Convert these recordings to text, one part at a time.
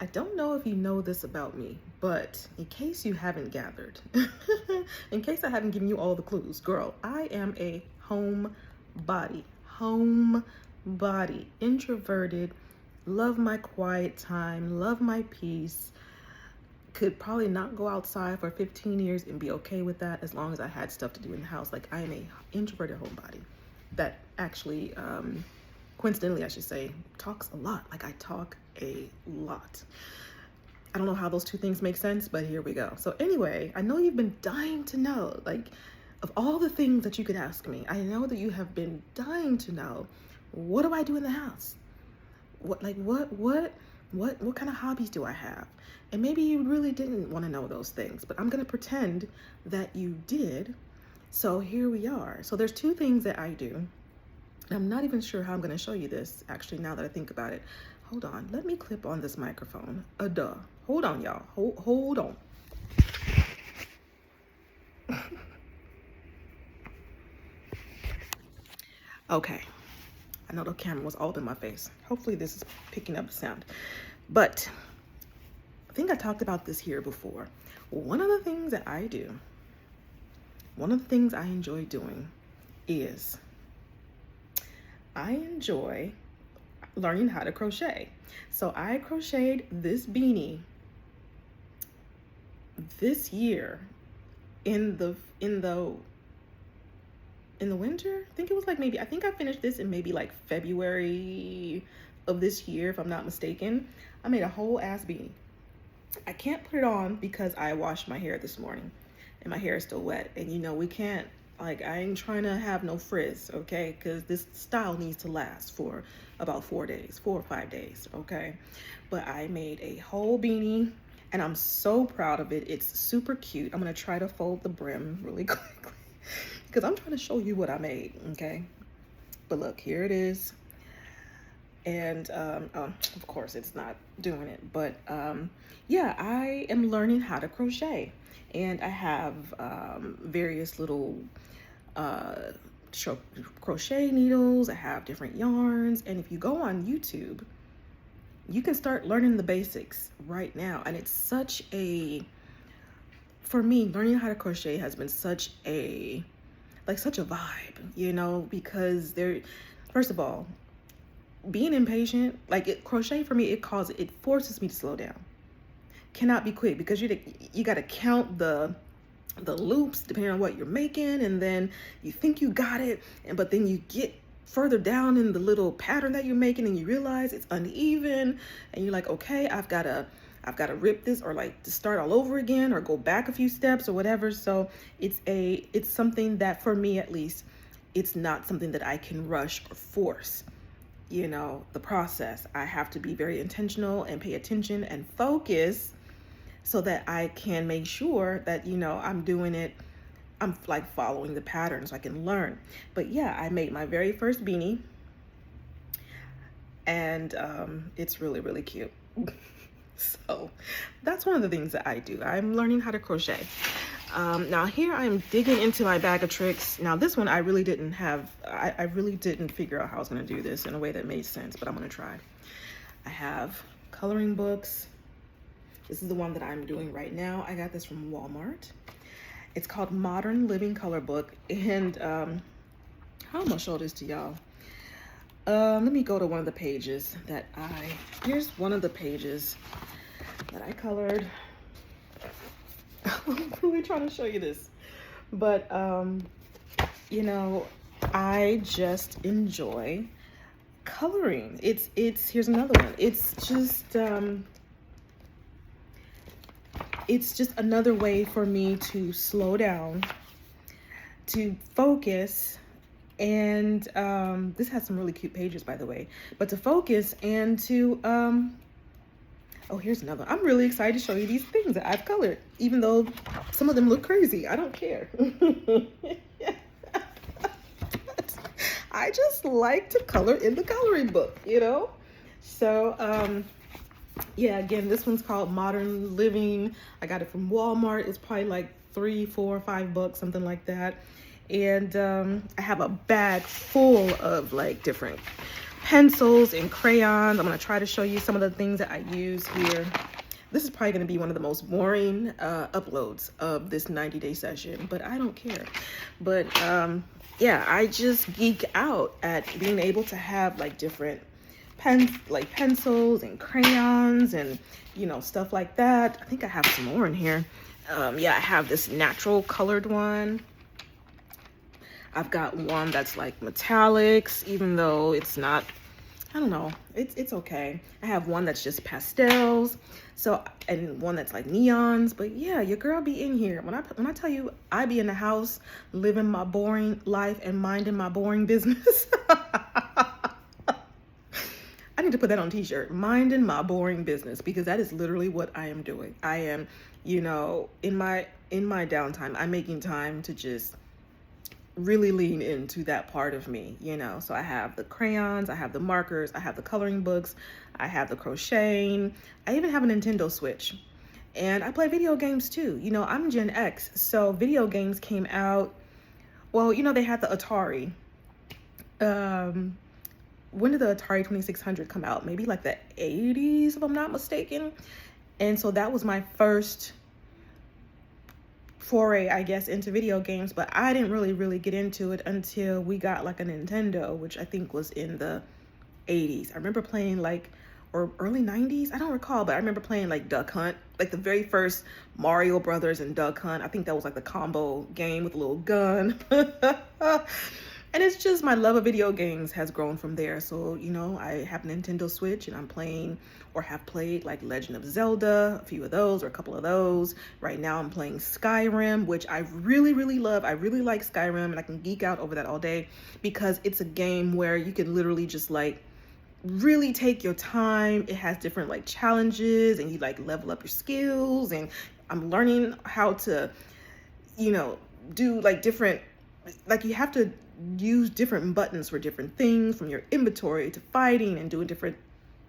I don't know if you know this about me, but in case you haven't gathered, in case I haven't given you all the clues, girl, I am a homebody, introverted, love my quiet time, love my peace, could probably not go outside for 15 years and be okay with that as long as I had stuff to do in the house. Like, I am a introverted homebody that actually, coincidentally, I should say, talks a lot. Like, I talk a lot. I don't know how those two things make sense, but here we go. So anyway, I know you've been dying to know, like, of all the things that you could ask me, I know that you have been dying to know, what do I do in the house? What kind of hobbies do I have? And maybe you really didn't want to know those things, but I'm going to pretend that you did. So here we are. So there's two things that I do. I'm not even sure how I'm going to show you this, actually, now that I think about it. Hold on. Let me clip on this microphone. Hold on, y'all. Hold on. Okay. I know the camera was all up in my face. Hopefully this is picking up the sound. But I think I talked about this here before. One of the things that I do, one of the things I enjoy doing is I enjoy learning how to crochet. So I crocheted this beanie this year in the winter. I think it was like I think I finished this in maybe like February of this year, if I'm not mistaken. I made a whole ass beanie. I can't put it on because I washed my hair this morning and my hair is still wet. And you know, we can't, like, I ain't trying to have no frizz, okay? Because this style needs to last for about 4 or 5 days, okay? But I made a whole beanie and I'm so proud of it. It's super cute. I'm gonna try to fold the brim really quickly because I'm trying to show you what I made, okay? But look, here it is. And of course it's not doing it, but yeah, I am learning how to crochet, and I have various little crochet needles. I have different yarns, and if you go on YouTube, you can start learning the basics right now. And it's such a, for me, learning how to crochet has been such a vibe, you know, because first of all, being impatient, like crochet for me, it forces me to slow down. Cannot be quick because you got to count the loops depending on what you're making, and then you think you got it, but then you get further down in the little pattern that you're making and you realize it's uneven, and you're like, okay, I've got to rip this, or like to start all over again, or go back a few steps or whatever. So it's something that, for me at least, it's not something that I can rush or force. You know, the process, I have to be very intentional and pay attention and focus so that I can make sure that, you know, I'm doing it, I'm like following the pattern so I can learn. But yeah, I made my very first beanie, and it's really, really cute. So that's one of the things that I do. I'm learning how to crochet. Now here I'm digging into my bag of tricks. Now this one I really didn't figure out how I was going to do this in a way that made sense, but I'm going to try. I have coloring books. This is the one that I'm doing right now. I got this from Walmart. It's called Modern Living Color Book. And how am I going to show this to y'all? Let me go to one of the pages that here's one of the pages that I colored. I'm really trying to show you this, but you know, I just enjoy coloring. Here's another one. It's just another way for me to slow down, to focus, and this has some really cute pages, by the way, but to focus and to oh, here's another. I'm really excited to show you these things that I've colored, even though some of them look crazy. I don't care. I just like to color in the coloring book, you know? So, yeah, again, this one's called Modern Living. I got it from Walmart. It's probably like $3, $4, $5, something like that. And I have a bag full of like different pencils and crayons. I'm going to try to show you some of the things that I use here. This is probably going to be one of the most boring uploads of this 90-day session, but I don't care. But yeah, I just geek out at being able to have like different pencils and crayons and, you know, stuff like that. I think I have some more in here. Yeah, I have this natural colored one. I've got one that's like metallics, even though it's not, I don't know, it's okay. I have one that's just pastels, so, and one that's like neons. But yeah, your girl be in here. When I tell you I be in the house living my boring life and minding my boring business. I need to put that on a t-shirt, minding my boring business, because that is literally what I am doing. I am, you know, in my downtime, I'm making time to just really lean into that part of me, you know. So I have the crayons, I have the markers, I have the coloring books, I have the crocheting, I even have a Nintendo Switch, and I play video games too. You know, I'm Gen X, so video games came out, well, you know, they had the Atari. When did the Atari 2600 come out? Maybe like the 80s, if I'm not mistaken. And so that was my first foray, I guess, into video games, but I didn't really get into it until we got like a Nintendo, which I think was in the 80s. I remember playing like, or early 90s, I don't recall, but I remember playing like Duck Hunt, like the very first Mario Brothers and Duck Hunt. I think that was like the combo game with a little gun. And it's just, my love of video games has grown from there. So, you know, I have a Nintendo Switch and I'm playing, or have played, like Legend of Zelda, a few of those, or a couple of those. Right now I'm playing Skyrim, which I really love. I really like Skyrim, and I can geek out over that all day, because it's a game where you can literally just like really take your time. It has different like challenges, and you like level up your skills, and I'm learning how to, you know, do like different, like you have to use different buttons for different things, from your inventory to fighting and doing different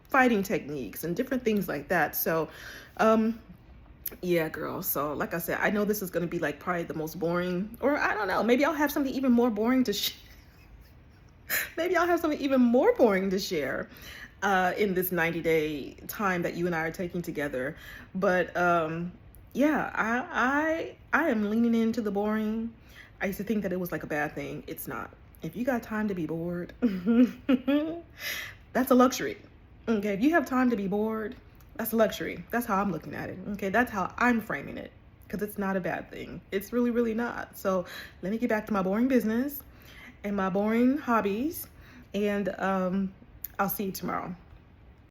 fighting techniques and different things like that. So yeah, girl. So like I said, I know this is going to be like probably the most boring, or I don't know, maybe I'll have something even more boring to maybe I'll have something even more boring to share in this 90-day time that you and I are taking together. But yeah, I am leaning into the boring. I used to think that it was like a bad thing. It's not. If you got time to be bored, that's a luxury. Okay, if you have time to be bored, that's a luxury. That's how I'm looking at it. Okay, that's how I'm framing it, because it's not a bad thing. It's really not. So let me get back to my boring business and my boring hobbies, and I'll see you tomorrow.